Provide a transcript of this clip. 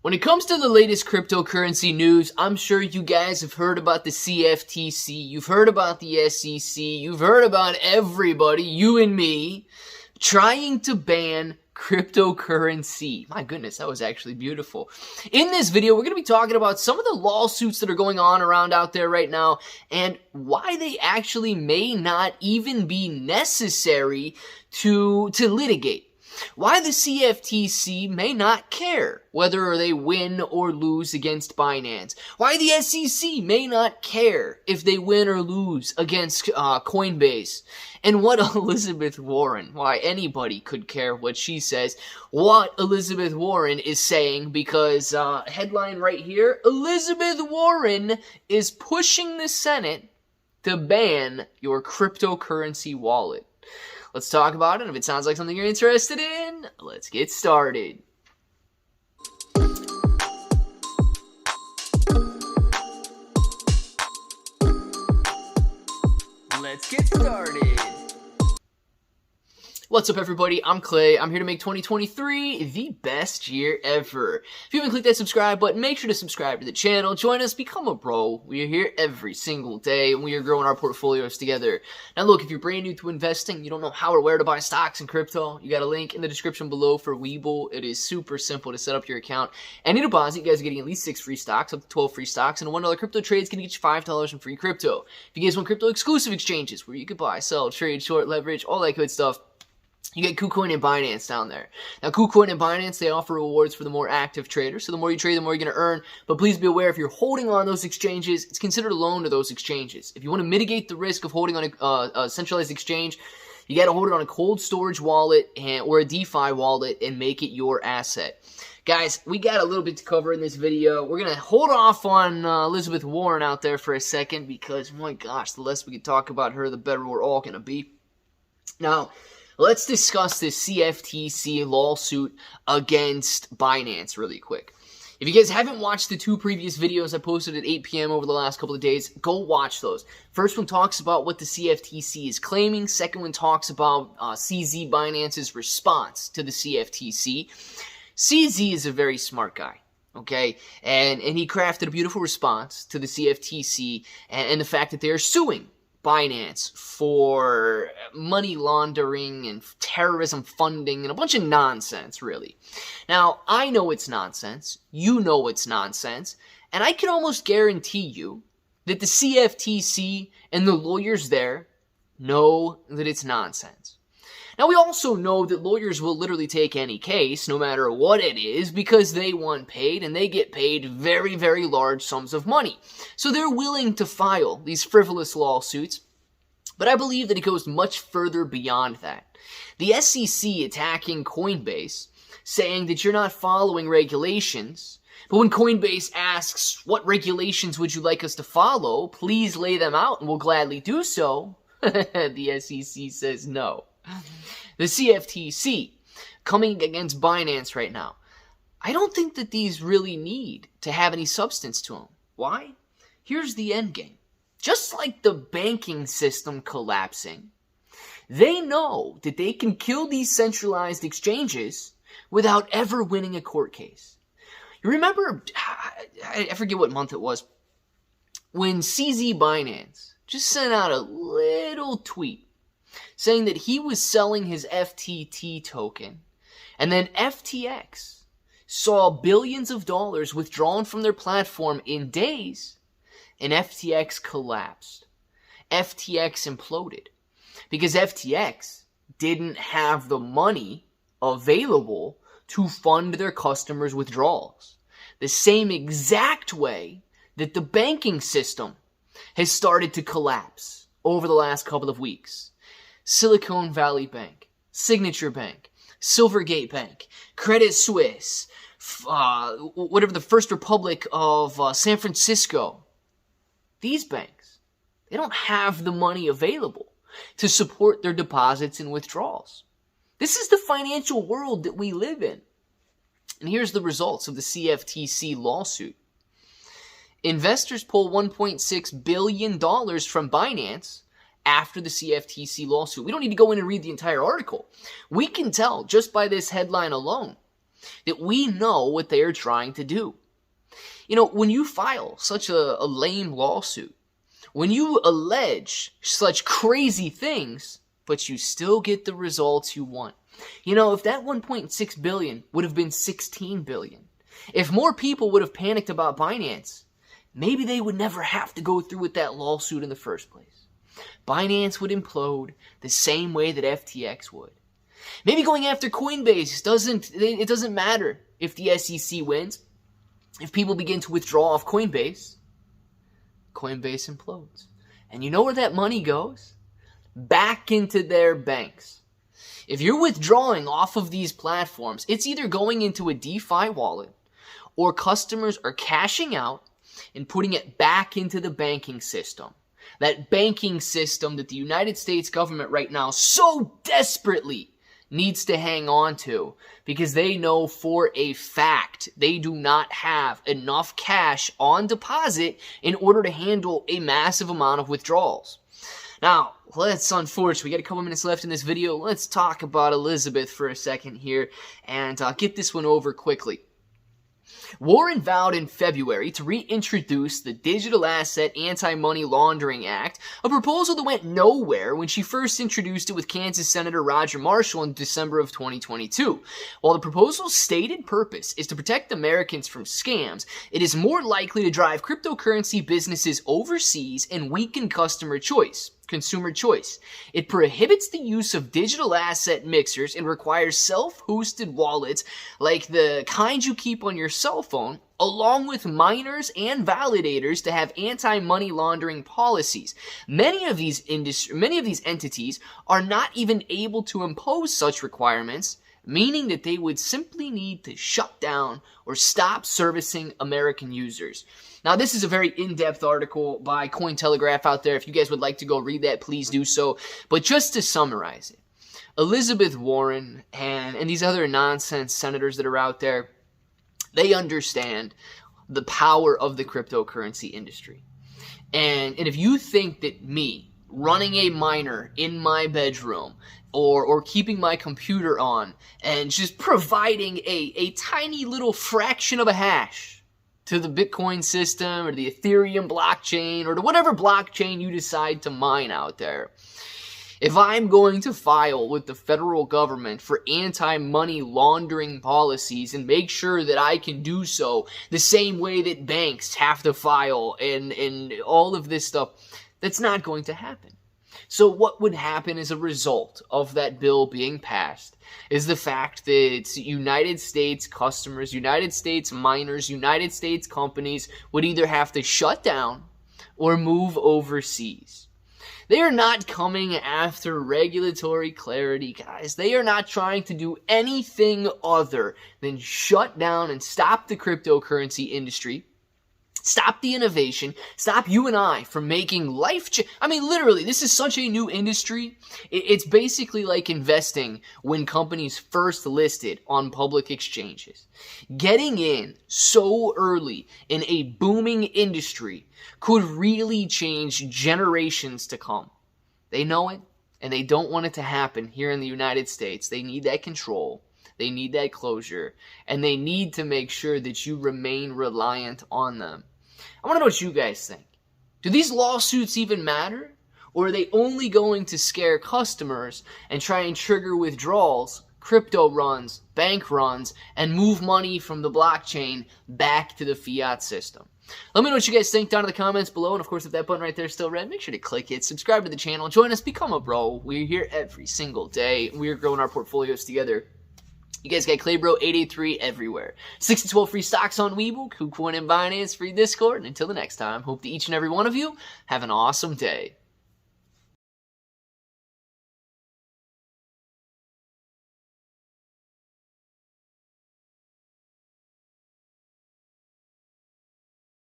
When it comes to the latest cryptocurrency news, I'm sure you guys have heard about the CFTC, you've heard about the SEC, you've heard about everybody, you and me, trying to ban cryptocurrency. My goodness, that was actually beautiful. In this video, we're going to be talking about some of the lawsuits that are going on around out there right now and why they actually may not even be necessary to litigate. Why the CFTC may not care whether they win or lose against Binance. Why the SEC may not care if they win or lose against Coinbase. And what Elizabeth Warren, why anybody could care what she says, what Elizabeth Warren is saying, because headline right here, Elizabeth Warren is pushing the Senate to ban your cryptocurrency wallet. Let's talk about it, and if it sounds like something you're interested in, let's get started. Let's get started. What's up, everybody? I'm Clay. I'm here to make 2023 the best year ever. If you haven't clicked that subscribe button, make sure to subscribe to the channel. Join us, become a bro. We are here every single day, and we are growing our portfolios together. Now, look, if you're brand new to investing, you don't know how or where to buy stocks in crypto, you got a link in the description below for Webull. It is super simple to set up your account. Any deposit, you guys are getting at least 6 free stocks, up to 12 free stocks, and a $1 crypto trade is going to get you $5 in free crypto. If you guys want crypto exclusive exchanges where you can buy, sell, trade, short, leverage, all that good stuff, you get KuCoin and Binance down there. Now, KuCoin and Binance, they offer rewards for the more active traders. So the more you trade, the more you're going to earn. But please be aware, if you're holding on those exchanges, it's considered a loan to those exchanges. If you want to mitigate the risk of holding on a centralized exchange, you got to hold it on a cold storage wallet or a DeFi wallet and make it your asset. Guys, we got a little bit to cover in this video. We're going to hold off on Elizabeth Warren out there for a second because, my gosh, the less we can talk about her, the better we're all going to be. Now, let's discuss this CFTC lawsuit against Binance really quick. If you guys haven't watched the 2 previous videos I posted at 8 p.m. over the last couple of days, go watch those. First one talks about what the CFTC is claiming. Second one talks about CZ Binance's response to the CFTC. CZ is a very smart guy. Okay, and he crafted a beautiful response to the CFTC and the fact that they are suing Binance for money laundering and terrorism funding and a bunch of nonsense, really. Now, I know it's nonsense. You know it's nonsense. And I can almost guarantee you that the CFTC and the lawyers there know that it's nonsense. Now, we also know that lawyers will literally take any case, no matter what it is, because they want paid, and they get paid very, very large sums of money. So they're willing to file these frivolous lawsuits, but I believe that it goes much further beyond that. The SEC attacking Coinbase, saying that you're not following regulations, but when Coinbase asks, what regulations would you like us to follow, please lay them out and we'll gladly do so, the SEC says no. The CFTC coming against Binance right now. I don't think that these really need to have any substance to them. Why? Here's the end game. Just like the banking system collapsing, they know that they can kill these centralized exchanges without ever winning a court case. You remember, I forget what month it was, when CZ Binance just sent out a little tweet saying that he was selling his FTT token, and then FTX saw billions of dollars withdrawn from their platform in days, and FTX collapsed. FTX imploded because FTX didn't have the money available to fund their customers' withdrawals. The same exact way that the banking system has started to collapse over the last couple of weeks. Silicon Valley Bank, Signature Bank, Silvergate Bank, Credit Suisse, whatever the First Republic of San Francisco. These banks, they don't have the money available to support their deposits and withdrawals. This is the financial world that we live in. And here's the results of the CFTC lawsuit. Investors pull $1.6 billion from Binance after the CFTC lawsuit. We don't need to go in and read the entire article. We can tell just by this headline alone that we know what they are trying to do. You know, when you file such a lame lawsuit, when you allege such crazy things, but you still get the results you want. You know, if that 1.6 billion would have been 16 billion, if more people would have panicked about Binance, maybe they would never have to go through with that lawsuit in the first place. Binance would implode the same way that FTX would. Maybe going after Coinbase doesn't matter if the SEC wins. If people begin to withdraw off Coinbase implodes. And you know where that money goes? Back into their banks. If you're withdrawing off of these platforms, it's either going into a DeFi wallet or customers are cashing out and putting it back into the banking system. That banking system that the United States government right now so desperately needs to hang on to because they know for a fact they do not have enough cash on deposit in order to handle a massive amount of withdrawals. Now, let's unfortunately, we got a couple minutes left in this video. Let's talk about Elizabeth for a second here and get this one over quickly. Warren vowed in February to reintroduce the Digital Asset Anti-Money Laundering Act, a proposal that went nowhere when she first introduced it with Kansas Senator Roger Marshall in December of 2022. While the proposal's stated purpose is to protect Americans from scams, it is more likely to drive cryptocurrency businesses overseas and weaken consumer choice. It prohibits the use of digital asset mixers and requires self-hosted wallets like the kind you keep on your cell phone, along with miners and validators to have anti-money laundering policies. Many of these entities are not even able to impose such requirements, meaning that they would simply need to shut down or stop servicing American users. Now, this is a very in-depth article by Cointelegraph out there. If you guys would like to go read that, please do so. But just to summarize it, Elizabeth Warren and these other nonsense senators that are out there, they understand the power of the cryptocurrency industry. And if you think that me running a miner in my bedroom or keeping my computer on and just providing a tiny little fraction of a hash to the Bitcoin system or the Ethereum blockchain or to whatever blockchain you decide to mine out there, if I'm going to file with the federal government for anti-money laundering policies and make sure that I can do so the same way that banks have to file and all of this stuff, that's not going to happen. So what would happen as a result of that bill being passed is the fact that United States customers, United States miners, United States companies would either have to shut down or move overseas. They are not coming after regulatory clarity, guys. They are not trying to do anything other than shut down and stop the cryptocurrency industry. Stop the innovation. Stop you and I from making I mean, literally, this is such a new industry. It's basically like investing when companies first listed on public exchanges. Getting in so early in a booming industry could really change generations to come. They know it, and they don't want it to happen here in the United States. They need that control. They need that closure, and they need to make sure that you remain reliant on them. I want to know what you guys think. Do these lawsuits even matter? Or are they only going to scare customers and try and trigger withdrawals, crypto runs, bank runs, and move money from the blockchain back to the fiat system? Let me know what you guys think down in the comments below. And of course, if that button right there is still red, make sure to click it. Subscribe to the channel. Join us. Become a bro. We're here every single day. We're growing our portfolios together. You guys got Claybro883 everywhere. 6 to 12 free stocks on Webull, KuCoin and Binance, free Discord. And until the next time, hope that each and every one of you have an awesome day.